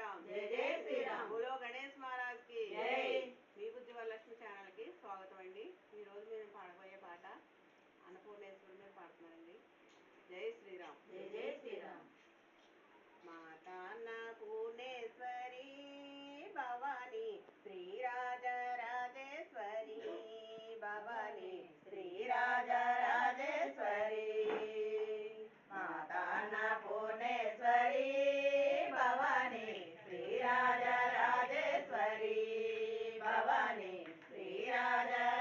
శ్రీరామ్. జై జై శ్రీరామ్. బోలో గణేష్ మహారాజ్ కి జై. మీ బుద్ధి వరలక్ష్మి ఛానల్ కి స్వాగతం అండి. ఈ రోజు మేము పాడబోయే పాట అన్నపూర్ణేశ్వరి మీద పాడుతున్నానండి. జై శ్రీరామ్. జై జై శ్రీరామ్. మాతా అన్నపూర్ణేశ్వరి భవాని శ్రీరాజరాజేశ్వరి భవాని శ్రీరాజరాజేశ్వరి మాతా అన్నపూర్ణేశ్వరి భవాని శ్రీరాజరాజేశ్వరి భవాని శ్రీరాజరాజేశ్వరి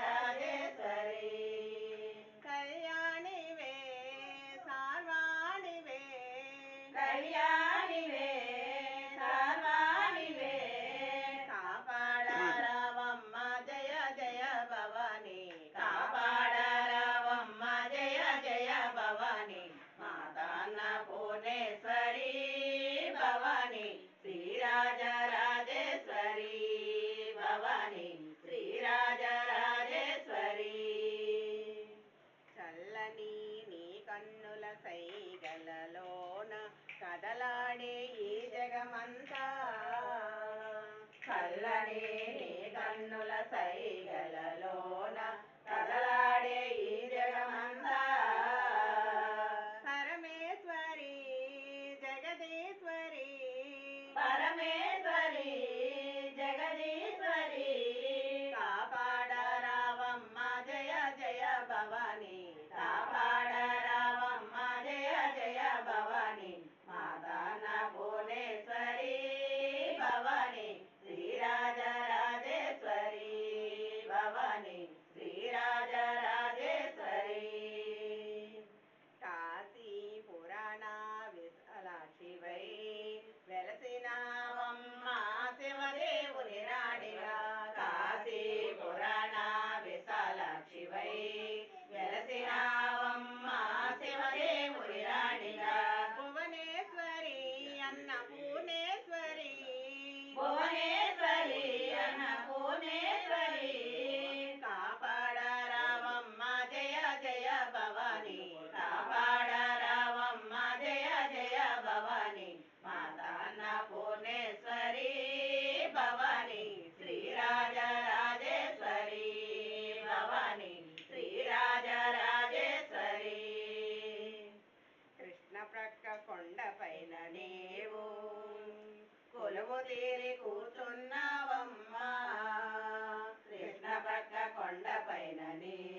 కళ్యాణివే సార్వాణివే కళ్యాణివే సర్వాణివే కాపాడరావమ్మ జయ జయ భవాని కాపాడరావమ్మ జయ జయ భవాని మాతా అన్నపూర్ణేశ్వరి భవాని శ్రీరాజరాజేశ్వరి భవాని శ్రీరాజరాజేశ్వరి చల్లని నీ కన్నుల సైగలలోన కదలాడే ఈ జగమంతా చల్లని నీ కన్నుల సైగలలోన కదలాడే ఈ జగమంతా పరమేశ్వరి జగదీశ్వరి పరమేశ్వరి జగదీశ్వరి కాపాడరావమ్మ జయ జయ భవాని కాపాడరావమ్మ జయ జయ భవాని మాతా అన్నపూర్ణేశ్వరి భవాని శ్రీరాజరాజేశ్వరి భవాని శ్రీరాజరాజేశ్వరి కాశీ పురాణ విశాలాక్షివై వెలసినావమ్మ శివదేవుని రాణిగా కాశీ పురాణ విశాలాక్షివై వెలసినావమ్మ శివదేవుని రాణిగా భువనేశ్వరి అన్నపూర్ణేశ్వరి భువనేశ్వరి అన్నపూర్ణేశ్వరి కాపాడరావమ్మ జయ జయ భవాని కాపాడరావమ్మ జయ జయ భవాని మాతా అన్నపూర్ణేశ్వరి భవాని శ్రీరాజరాజేశ్వరి భవాని శ్రీరాజరాజేశ్వరి కృష్ణ ప్రక్క కొండపైన నీవు కొలువు తీరి కూర్చున్నావమ్మా కృష్ణ పక్క కొండపైన నీవు